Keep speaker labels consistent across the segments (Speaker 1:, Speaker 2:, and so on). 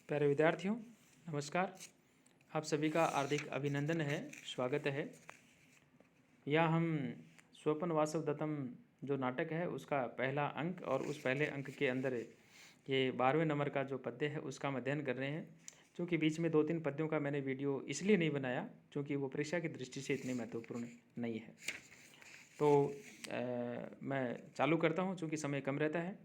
Speaker 1: प्यारे विद्यार्थियों, नमस्कार। आप सभी का हार्दिक अभिनंदन है, स्वागत है। यह हम स्वपन वासव दत्तम जो नाटक है उसका पहला अंक और उस पहले अंक के अंदर ये 12वें नंबर का जो पद्य है उसका हम अध्ययन कर रहे हैं। क्योंकि बीच में 2-3 पद्यों का मैंने वीडियो इसलिए नहीं बनाया क्योंकि वो परीक्षा की दृष्टि से इतने महत्वपूर्ण नहीं है। तो मैं चालू करता हूँ चूँकि समय कम रहता है।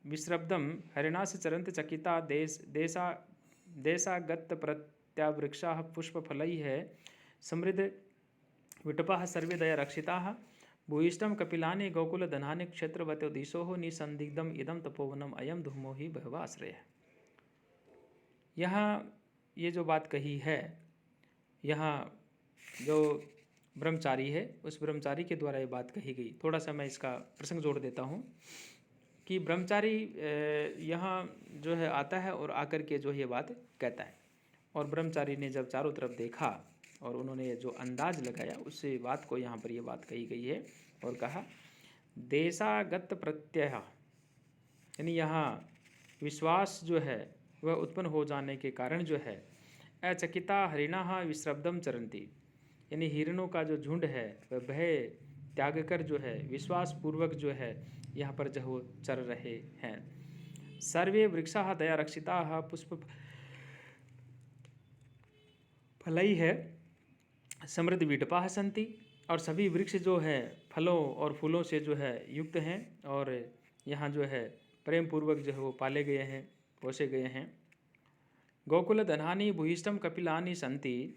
Speaker 1: विश्रब्दम हरिणास चरंत चकिता देशागत प्रत्यावृक्षा पुष्पफलैः समृद्ध विटपाः सर्वे दया रक्षिताः भूयिष्ठं कपिलानि गोकुलधनानि क्षेत्रवतो दिशोः निसंदिग्धम इदं तपोवनम अयम धूमो ही बहवाश्रय। यहाँ ये जो बात कही है, यहाँ जो ब्रह्मचारी है उस ब्रह्मचारी के द्वारा ये बात कही गई। थोड़ा सा मैं इसका प्रसंग जोड़ देता हूँ कि ब्रह्मचारी यहाँ जो है आता है और आकर के जो ये बात कहता है। और ब्रह्मचारी ने जब चारों तरफ देखा और उन्होंने जो अंदाज लगाया उससे बात को यहाँ पर ये बात कही गई है और कहा देशागत प्रत्यय, यानी यहाँ विश्वास जो है वह उत्पन्न हो जाने के कारण जो है अचकिता हरिणा विश्रब्दम चरंती, यानी हिरणों का जो झुंड है वह भय त्याग कर जो है विश्वास पूर्वक जो है यहाँ पर जो चल रहे हैं। सर्वे वृक्षा दया रक्षिता पुष्प फलई है समृद्ध विटपा संति, और सभी वृक्ष जो है फलों और फूलों से जो है युक्त हैं और यहाँ जो है प्रेम पूर्वक जो है वो पाले गए हैं, पोसे गए हैं। गोकुल धनानि भूयिष्ठम कपिलानि संति,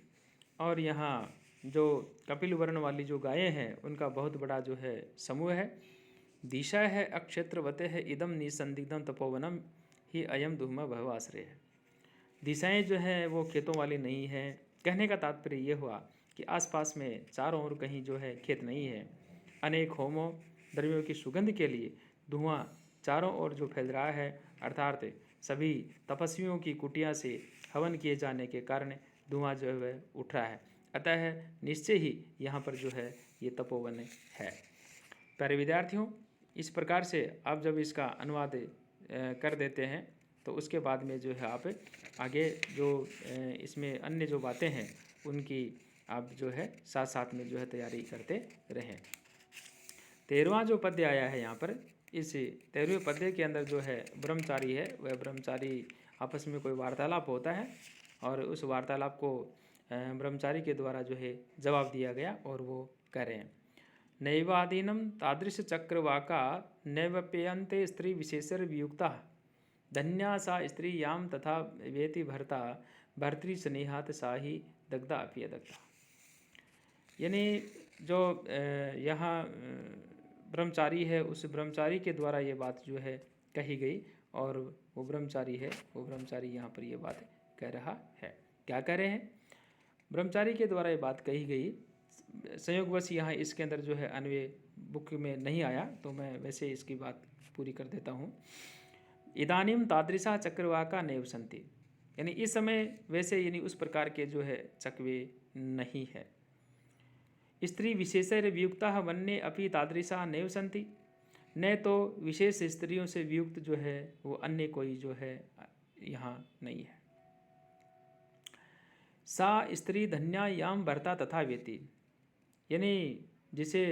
Speaker 1: और यहाँ जो कपिल वर्ण वाली जो गायें हैं उनका बहुत बड़ा जो है समूह है। दिशा है अक्षेत्रवते है इदम निसंदिग्धम तपोवनम ही अयम धूमा भवाश्रय है। दिशाएं जो है वो खेतों वाली नहीं है। कहने का तात्पर्य ये हुआ कि आसपास में चारों ओर कहीं जो है खेत नहीं है। अनेक होमों द्रव्यों की सुगंध के लिए धुआं चारों ओर जो फैल रहा है, अर्थात सभी तपस्वियों की कुटिया से हवन किए जाने के कारण धुआं जो है वह उठ रहा है। अतः निश्चय ही यहाँ पर जो है ये तपोवन है। प्यारे विद्यार्थियों, इस प्रकार से आप जब इसका अनुवाद कर देते हैं तो उसके बाद में जो है आप आगे जो इसमें अन्य जो बातें हैं उनकी आप जो है साथ साथ में जो है तैयारी करते रहें। 13वां जो पद्य आया है यहाँ पर, इस 13वें पद्य के अंदर जो है ब्रह्मचारी है वह ब्रह्मचारी आपस में कोई वार्तालाप होता है और उस वार्तालाप को ब्रह्मचारी के द्वारा जो है जवाब दिया गया और वो कह रहे हैं नैवादीनम तादृश चक्रवाका नैवप्यन्ते स्त्री विशेषर वियुक्ता धन्या सा स्त्री याम तथा वेति भर्ता भर्तृ स्नेहात सा ही दग्धा अपि दग्धा। यानी जो यहाँ ब्रह्मचारी है उस ब्रह्मचारी के द्वारा ये बात जो है कही गई और वो ब्रह्मचारी है, वो ब्रह्मचारी यहाँ पर ये बात कह रहा है। क्या कह रहे हैं? ब्रह्मचारी के द्वारा ये बात कही गई। संयोगवश यहाँ इसके अंदर जो है अन्वय बुक में नहीं आया तो मैं वैसे इसकी बात पूरी कर देता हूँ। इदानीम तादृशा चक्रवाका नैव सन्ति, यानी इस समय वैसे यानी उस प्रकार के जो है चकवे नहीं है। स्त्री विशेषैर वियुक्ता वन्य अपि तादृशा नैव सन्ति, न तो विशेष स्त्रियों से वियुक्त जो है वो अन्य कोई जो है यहाँ नहीं है। सा स्त्री धन्या याम भर्ता तथा वेति, यानी जिसे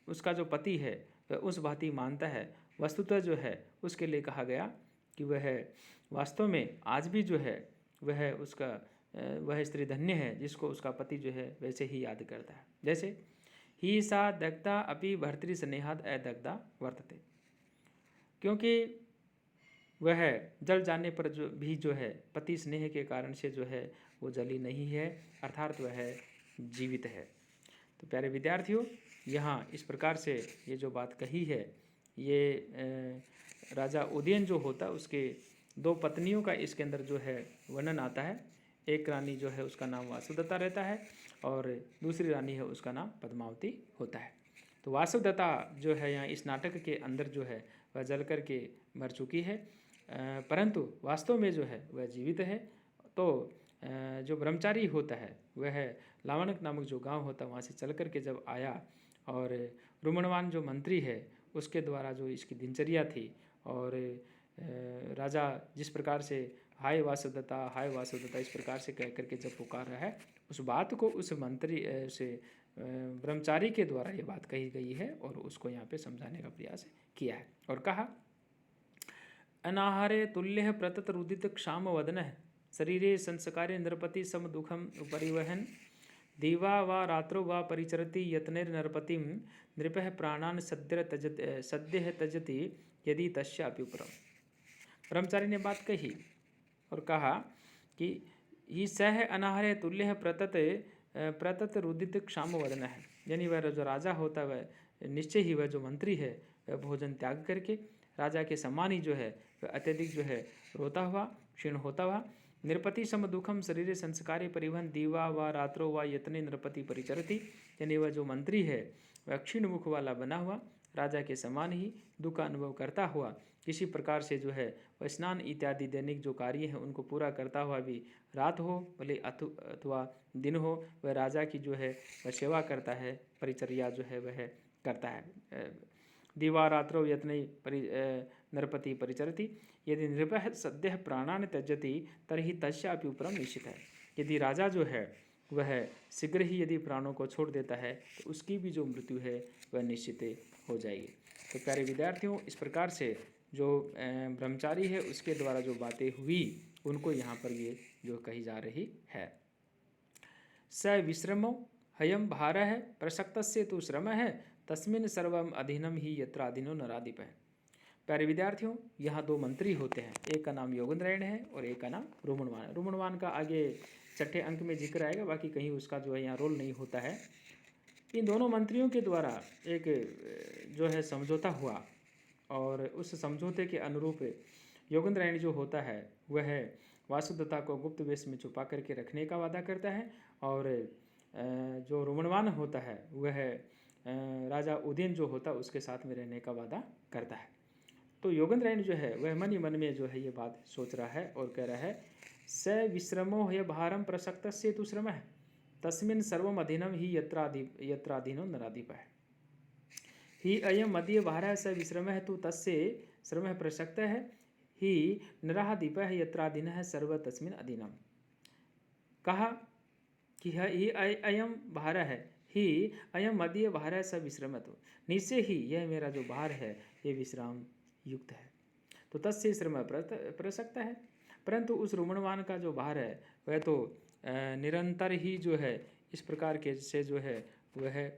Speaker 1: उसका जो पति है वह उस भांति मानता है। वस्तुतः जो है उसके लिए कहा गया कि वह वास्तव में आज भी जो है वह स्त्री धन्य है जिसको उसका पति जो है वैसे ही याद करता है। जैसे ही सा दग्धा अपि भर्तृ स्नेहाद अदग्धा वर्तते, क्योंकि वह जल जाने पर जो है पति स्नेह के कारण से जो है वो जली नहीं है, अर्थात वह जीवित है। तो प्यारे विद्यार्थियों, यहाँ इस प्रकार से ये जो बात कही है ये राजा उदयन जो होता है उसके 2 पत्नियों का इसके अंदर जो है वर्णन आता है। एक रानी जो है उसका नाम वासुदत्ता रहता है और दूसरी रानी है उसका नाम पद्मावती होता है। तो वासुदत्ता जो है यहाँ इस नाटक के अंदर जो है वह जल कर के मर चुकी है, परंतु वास्तव में जो है वह जीवित है। तो जो ब्रह्मचारी होता है वह लावणक नामक जो गांव होता है वहाँ से चल कर के जब आया और रुमणवान जो मंत्री है उसके द्वारा जो इसकी दिनचर्या थी और राजा जिस प्रकार से हाय वासुदेवता इस प्रकार से कह करके जब पुकार रहा है, उस बात को उस मंत्री से ब्रह्मचारी के द्वारा ये बात कही गई है और उसको यहाँ पे समझाने का प्रयास किया है। और कहा अनाहारे तुल्य प्रतत रुदित क्षाम वदन शरीरे संस्कारे नृपति सम दुखम परिवहन दीवा व रात्रो व परिचरति यत्नेर नरपतिम नृपः प्राणान सद्य तजति यदि तस्यापि उपरम। ब्रह्मचारी ने बात कही और कहा कि ही सह अनाहारे तुल्य प्रतत रुदित क्षाम वदन है, यानी वह जो राजा होता है वह निश्चय ही, वह जो मंत्री है वह भोजन त्याग करके राजा के समान ही जो है वह अत्यधिक जो है रोता हुआ क्षीण होता हुआ नृपति सम दुखम शरीर संस्कारे परिवहन दीवा व रात्रो व यत्ने नृपति परिचरति, यानी वह जो मंत्री है वह क्षीण मुख वाला बना हुआ राजा के समान ही दुख का अनुभव करता हुआ किसी प्रकार से जो है वह स्नान इत्यादि दैनिक जो कार्य हैं उनको पूरा करता हुआ भी रात हो भले अथवा दिन हो वह राजा की जो है वह सेवा करता है, परिचर्या जो है वह करता है। दीवा रात्रो यत्ने नरपति परिचरति यदि नृपः सद्यः प्राणान त्यजति तर्हि तस्यापि उपरम निश्चित है। यदि राजा जो है वह शीघ्र ही यदि प्राणों को छोड़ देता है तो उसकी भी जो मृत्यु है वह निश्चित हो जाएगी। तो प्यारे विद्यार्थियों, इस प्रकार से जो ब्रह्मचारी है उसके द्वारा जो बातें हुई उनको यहाँ पर ये जो कही जा रही है। स विश्रमो हयम भारः प्रसक्तस्य तु श्रमः तस्मिन् सर्वम अधीनम ही यत्र अधीनो नराधिप है। प्यारे विद्यार्थियों, यहाँ दो मंत्री होते हैं, एक का नाम योगेंद्रायण है और एक का नाम रुमणवान है। रुमणवान का आगे छठे अंक में जिक्र आएगा, बाकी कहीं उसका जो है यहाँ रोल नहीं होता है। इन दोनों मंत्रियों के द्वारा एक जो है समझौता हुआ और उस समझौते के अनुरूप योगेंद्रायण जो होता है वह वासुदेवता को गुप्त वेश में छुपा करके रखने का वादा करता है और जो रुमणवान होता है वह राजा उदयन जो होता है उसके साथ में रहने का वादा करता है। तो योगेंद्रायण जो है वह मन ही मन में जो है ये बात सोच रहा है और कह रहा है स विश्रमो ह्य भारम प्रसक्तस्य तु श्रमः तस्मिन् सर्वम अधीनम ही यत्राधीनो नराधिप है। ही अयम मदीय भारः स विश्रमः तु तस्य श्रमः प्रसक्तः ही नराधिपः यत्राधीनः सर्व तस्मिन् अधीनम। कहा कि ही अयम भारः है, ही अयम मदीय भारः स विश्रमतु, निश्चय ही यह मेरा जो भार है ये विश्राम युक्त है। तो तस्य श्रम प्रसक्त है, परंतु उस रुमणवान का जो भार है वह तो निरंतर ही जो है इस प्रकार के से जो है वह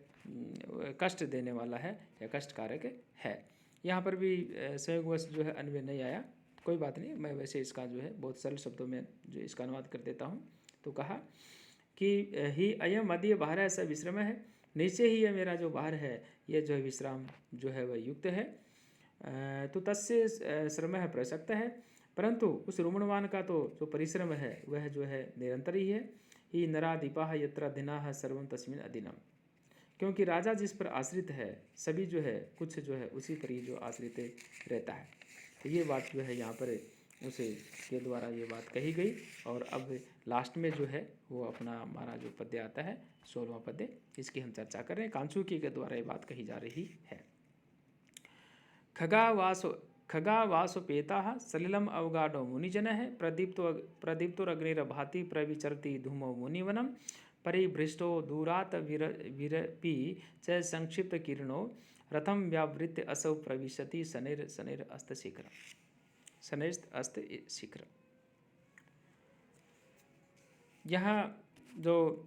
Speaker 1: कष्ट देने वाला है या कष्टकारक है। यहाँ पर भी संयोगवश जो है अन्वय नहीं आया, कोई बात नहीं, मैं वैसे इसका जो है बहुत सरल शब्दों में जो इसका अनुवाद कर देता हूँ। तो कहा कि ही अयम मदीय भारः स विश्रम है, निश्चय ही यह मेरा जो भार है यह जो है विश्राम जो है वह युक्त है। तो तस्य श्रमः प्रसक्त है, परंतु उस रुमणवान का तो जो परिश्रम है वह जो है निरंतर ही है। ही नराधिपाः यत्र अधीनाः सर्वं तस्मिन् अधीनम, क्योंकि राजा जिस पर आश्रित है सभी जो है कुछ जो है उसी पर ही जो आश्रित रहता है। तो ये बात जो है यहाँ पर उसे के द्वारा ये बात कही गई। और अब लास्ट में जो है वो अपना हमारा जो पद्य आता है 16वां पद्य, इसकी हम चर्चा कर रहे हैं। कांचुकी के द्वारा ये बात कही जा रही है। खगावासोपेता सलिलम अवगाढ़ो मुनिजन है प्रदीप्तोरग्निर्भाति प्रविचरति धूमो मुनिवनम परिभृष्टो दूरात विरपि च संक्षिप्त किरणो रथम व्यावृत्य असौ प्रविशति शनैर शनैर अस्त शीघ्र शनैस्त अस्त शीघ्र। यहाँ जो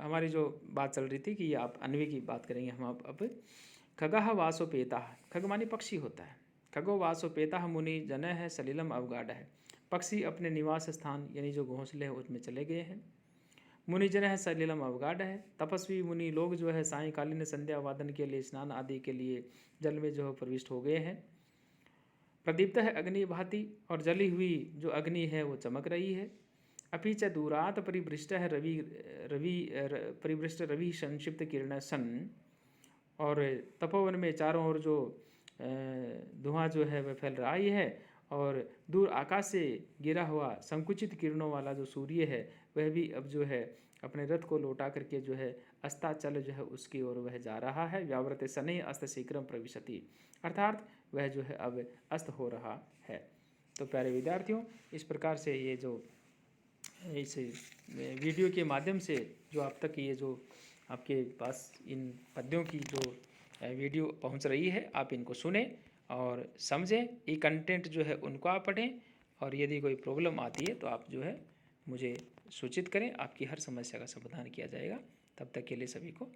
Speaker 1: हमारी जो बात चल रही थी कि आप अन्वय की बात करेंगे हम अब। खगः वासोपेता, खग मानी पक्षी होता है। खगो वासोपेता मुनि जन है सलिलम अवगाढ़ है, पक्षी अपने निवास स्थान यानी जो घोंसले है उसमें चले गए हैं। मुनिजन है सलिलम अवगाढ़ है, तपस्वी मुनि लोग जो है सायंकालीन संध्या वादन के लिए स्नान आदि के लिए जल में जो है प्रविष्ट हो गए हैं। प्रदीप्त है अग्नि भांति, और जली हुई जो अग्नि है वो चमक रही है। अपि च दूरात परिभृष्ट है परिभृष्ट रवि संक्षिप्त किरण सन, और तपोवन में चारों ओर जो धुआं जो है वह फैल रहा ही है, और दूर आकाश से गिरा हुआ संकुचित किरणों वाला जो सूर्य है वह भी अब जो है अपने रथ को लौटा करके जो है अस्ताचल जो है उसकी ओर वह जा रहा है। व्यावृत शनैः अस्त शीघ्रम प्रविशति, अर्थात वह जो है अब अस्त हो रहा है। तो प्यारे विद्यार्थियों, इस प्रकार से ये जो इस वीडियो के माध्यम से जो आप तक ये जो आपके पास इन पद्यों की जो वीडियो पहुंच रही है, आप इनको सुने और समझें। ये कंटेंट जो है उनको आप पढ़ें, और यदि कोई प्रॉब्लम आती है तो आप जो है मुझे सूचित करें, आपकी हर समस्या का समाधान किया जाएगा। तब तक के लिए सभी को